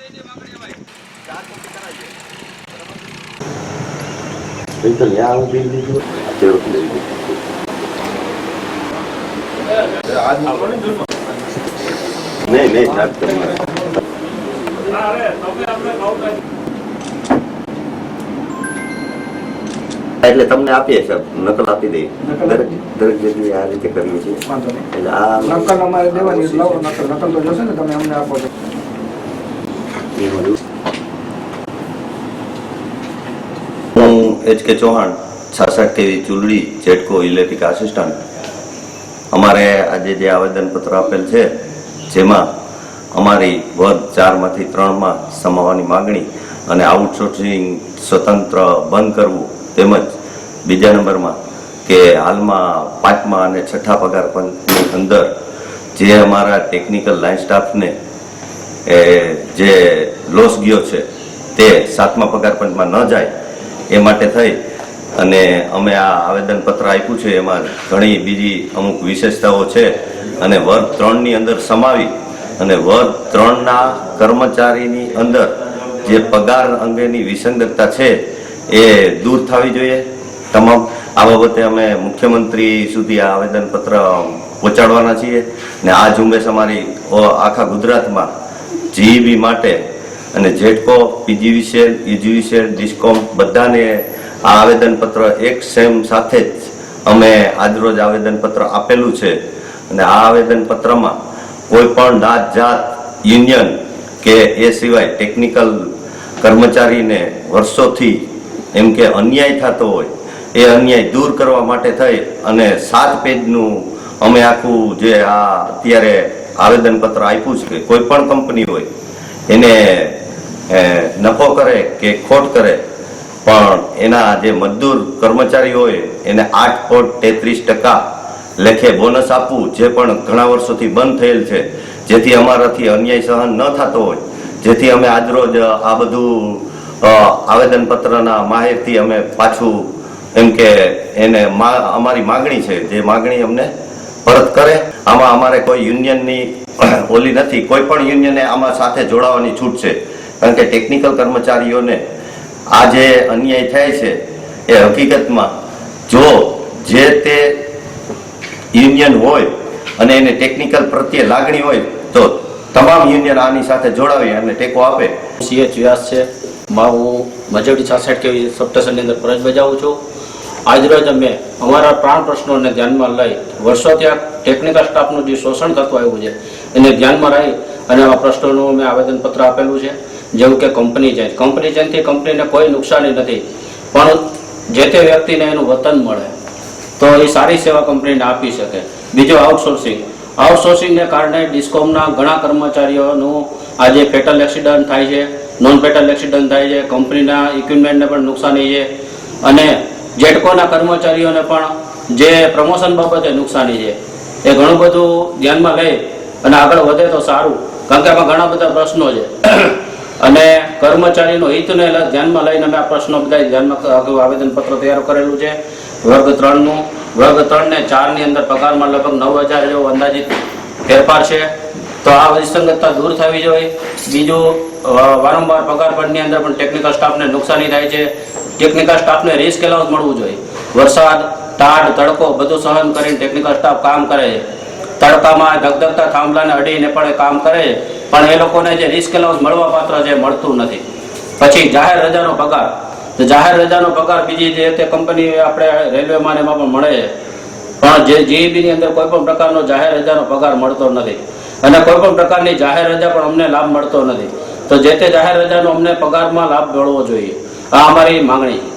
नहीं नहीं એટલે તમને આપીએ સાહેબ, નકલ આપી દઈએ દરેક જગ્યાએ આ રીતે કરીએ છીએ. એટલે આ નકલ અમારે દેવાની લાવો, નકલ તો જોશે ને, તમે અમને આપો છો. હું HK Chauhan 66 kV Chuldi GETCO electric assistant. અમારે આજે જે આવેદનપત્ર આપેલ છે જેમાં અમારી વર્ગ 4 માંથી 3 માં સમાવવાની માગણી અને આઉટસોર્સિંગ સ્વતંત્ર બંધ કરવું, તેમજ બીજા નંબરમાં કે હાલમાં 5મા અને 6ઠા પગાર પંચની અંદર જે અમારા ટેકનિકલ લાઇન સ્ટાફને જે લોસ ગયો છે તે 7મા પગાર પંચમાં ન જાય એ માટે થઈ અને અમે આ આવેદનપત્ર આપ્યું છે. એમાં ઘણી બીજી અમુક વિશેષતાઓ છે અને વર્ગ 3ની અંદર સમાવી અને વર્ગ 3ના કર્મચારીની અંદર જે પગાર અંગેની વિસંગતતા છે એ દૂર થવી જોઈએ. તમામ આ બાબતે અમે મુખ્યમંત્રી સુધી આ આવેદનપત્ર પહોંચાડવાના છીએ અને આ ઝુંબેશ અમારી આખા ગુજરાતમાં જીઈબી માટે અને જેટકો, પીજીવીસીએલ, યુજીવીસીએલ, ડિસ્કોમ બધાને આ આવેદનપત્ર એક સેમ સાથે જ અમે આજરોજ આવેદનપત્ર આપેલું છે. અને આ આવેદનપત્રમાં કોઈ પણ જાત યુનિયન કે એ સિવાય ટેકનિકલ કર્મચારીને વર્ષોથી એમ કે અન્યાય થતો હોય એ અન્યાય દૂર કરવા માટે થઈ અને 7 પેજનું અમે આખું જે આ અત્યારે આવેદનપત્ર આપ્યું છે કે કોઈ પણ કંપની હોય એને નફો કરે કે ખોટ કરે પણ એના જે મજદૂર કર્મચારી હોય એને 8.33% લેખે બોનસ આપવું, જે પણ ઘણા વર્ષોથી બંધ થયેલ છે, જેથી અમારાથી અન્યાય સહન ન થતો હોય, જેથી અમે આજરોજ આ બધું આવેદનપત્રના માહિરથી અમે પાછું એમ કે એને અમારી માગણી છે, જે માગણી અમને પરત કરે. આમાં અમારે કોઈ યુનિયનની ઓલી નથી, કોઈ પણ યુનિયને આમાં સાથે જોડાવાની છૂટ છે. કારણ કે ટેકનિકલ કર્મચારીઓને આ જે અન્યાય થાય છે એ હકીકતમાં જો જે તે યુનિયન હોય અને એને ટેકનિકલ પ્રત્યે લાગણી હોય તો તમામ યુનિયન આની સાથે જોડાવી અને ટેકો આપે. CH વ્યાસ છે, હું મજવડી 66 kV સબસ્ટેશનની અંદર ફરજ બજાવું છું. આજરોજ અમે અમારા પ્રાણ પ્રશ્નોને ધ્યાનમાં લઈ વર્ષોથી આ ટેકનિકલ સ્ટાફનું જે શોષણ થતું આવ્યું છે એને ધ્યાનમાં રહી અને આ પ્રશ્નોનું અમે આવેદનપત્ર આપેલું છે. જેવું કે કંપની ચેન્જથી કંપનીને કોઈ નુકસાની નથી, પણ જે તે વ્યક્તિને એનું વતન મળે તો એ સારી સેવા કંપનીને આપી શકે. બીજું આઉટસોર્સિંગને કારણે ડિસ્કોમના ઘણા કર્મચારીઓનું આજે ફેટલ એક્સિડન્ટ થાય છે, નોન ફેટલ એક્સિડન્ટ થાય છે, કંપનીના ઇક્વિપમેન્ટને પણ નુકસાની છે અને જેટકોના કર્મચારીઓને પણ જે પ્રમોશન બાબતે નુકસાની છે. એ ઘણું બધું ધ્યાનમાં લઈ અને આગળ વધે તો સારું, કારણ કે આમાં ઘણા બધા પ્રશ્નો છે અને કર્મચારીનો હિતને ધ્યાનમાં લઈને અમે આ પ્રશ્નો બધા ધ્યાનમાં આવેદનપત્ર તૈયાર કરેલું છે. વર્ગ 3નું વર્ગ 3 ને 4ની અંદર પગારમાં લગભગ 9,000 જેવો અંદાજિત ફેરફાર છે, તો આ વિસંગતતા દૂર થવી જોઈએ. બીજું વારંવાર પગાર પંચની અંદર પણ ટેકનિકલ સ્ટાફને નુકસાની થાય છે. ટેકનિકલ સ્ટાફને રિસ્ક એલાઉન્સ મળવું જોઈએ. વરસાદ, ટાઢ, તડકો બધું સહન કરીને ટેકનિકલ સ્ટાફ કામ કરે છે. તડકામાં ધગધગતા થાંભલાને અડીને પણ કામ કરે છે, પણ એ લોકોને જે રિસ્ક એલાઉન્સ મળવા પાત્ર છે મળતું નથી. પછી જાહેર રજાનો પગાર, તો જાહેર રજાનો પગાર બીજી જે તે કંપની આપણે રેલવેમાં એમાં પણ મળે છે, પણ જે જીઈબીની અંદર કોઈ પણ પ્રકારનો જાહેર રજાનો પગાર મળતો નથી અને કોઈ પણ પ્રકારની જાહેર રજા પણ અમને લાભ મળતો નથી. તો જે તે જાહેર રજાનો અમને પગારમાં લાભ મળવો જોઈએ. આ અમારી માંગણી છે.